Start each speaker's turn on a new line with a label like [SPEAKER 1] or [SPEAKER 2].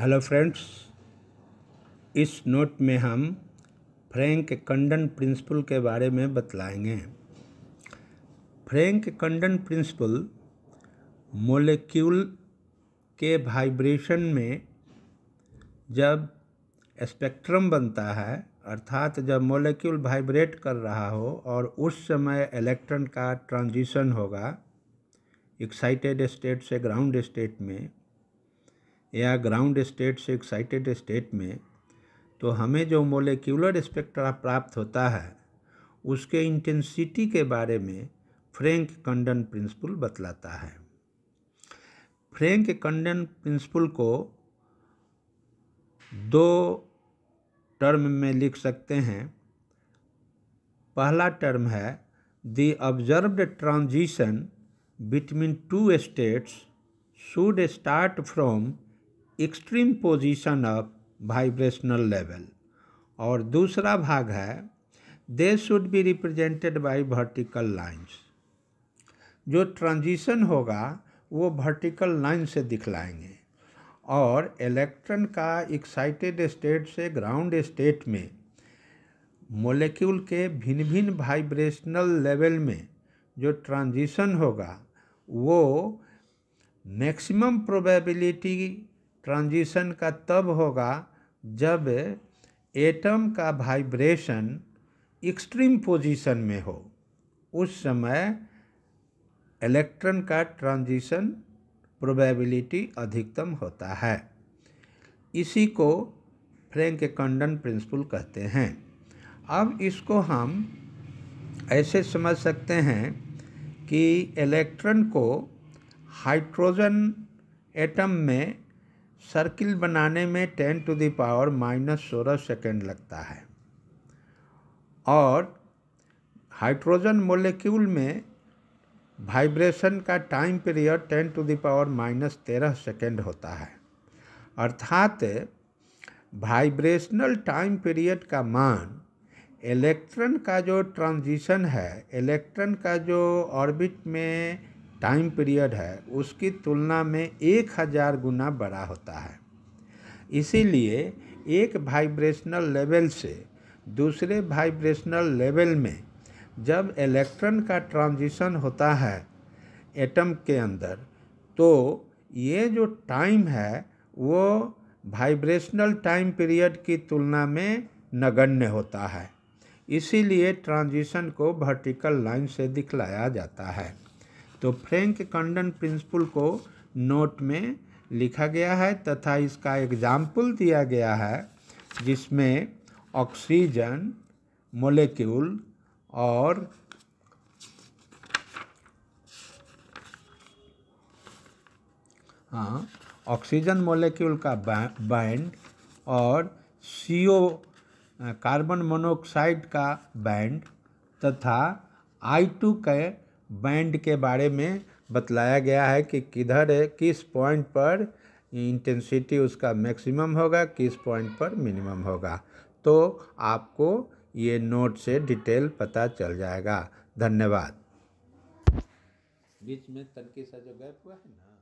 [SPEAKER 1] Hello friends, इस note में हम फ्रैंक कंडन प्रिंसिपल के बारे में बतलाएंगे। फ्रैंक कंडन प्रिंसिपल मॉलिक्यूल के वाइब्रेशन में जब स्पेक्ट्रम बनता है, अर्थात जब मॉलिक्यूल वाइब्रेट कर रहा हो और उस समय इलेक्ट्रॉन का ट्रांजिशन होगा एक्साइटेड स्टेट से ग्राउंड स्टेट में या ग्राउंड स्टेट से एक्साइटेड स्टेट में, तो हमें जो मोलेक्यूलर स्पेक्ट्रा प्राप्त होता है उसके इंटेंसिटी के बारे में फ्रैंक कंडन प्रिंसिपल बतलाता है। फ्रैंक कंडन प्रिंसिपल को दो टर्म में लिख सकते हैं। पहला टर्म है the observed transition between two states should start from extreme position of vibrational level, और दूसरा भाग है they should be represented by vertical lines. जो ट्रांजिशन होगा वो वर्टिकल लाइन से दिखलाएंगे और इलेक्ट्रॉन का एक्साइटेड स्टेट से ग्राउंड स्टेट में मॉलिक्यूल के भिन्न भिन्न वाइब्रेशनल लेवल में जो ट्रांजिशन होगा वो मैक्सिमम प्रोबेबिलिटी ट्रांजिशन का तब होगा जब एटम का वाइब्रेशन एक्सट्रीम पोजीशन में हो। उस समय इलेक्ट्रॉन का ट्रांजिशन प्रोबेबिलिटी अधिकतम होता है। इसी को फ्रैंक कंडन प्रिंसिपल कहते हैं। अब इसको हम ऐसे समझ सकते हैं कि इलेक्ट्रॉन को हाइड्रोजन एटम में सर्किल बनाने में 10⁻⁻16 सेकेंड लगता है और हाइड्रोजन मॉलिक्यूल में वाइब्रेशन का टाइम पीरियड 10⁻⁻13 सेकेंड होता है। अर्थात वाइब्रेशनल टाइम पीरियड का मान इलेक्ट्रॉन का जो ट्रांजिशन है, इलेक्ट्रॉन का जो ऑर्बिट में टाइम पीरियड है उसकी तुलना में 1000 गुना बड़ा होता है। इसीलिए एक वाइब्रेशनल लेवल से दूसरे वाइब्रेशनल लेवल में जब इलेक्ट्रॉन का ट्रांजिशन होता है एटम के अंदर, तो ये जो टाइम है वो वाइब्रेशनल टाइम पीरियड की तुलना में नगण्य होता है। इसीलिए ट्रांजिशन को वर्टिकल लाइन से दिखलाया जाता है। तो फ्रैंक कंडन प्रिंसिपल को नोट में लिखा गया है तथा इसका एग्जाम्पल दिया गया है जिसमें ऑक्सीजन मॉलिक्यूल और ऑक्सीजन मॉलिक्यूल का बैंड और CO कार्बन मोनोऑक्साइड का बैंड तथा I2 के बैंड के बारे में बतलाया गया है कि किस पॉइंट पर इंटेंसिटी उसका मैक्सिमम होगा, किस पॉइंट पर मिनिमम होगा। तो आपको ये नोट से डिटेल पता चल जाएगा। धन्यवाद। बीच में तनकी सा जो गैप हुआ है ना।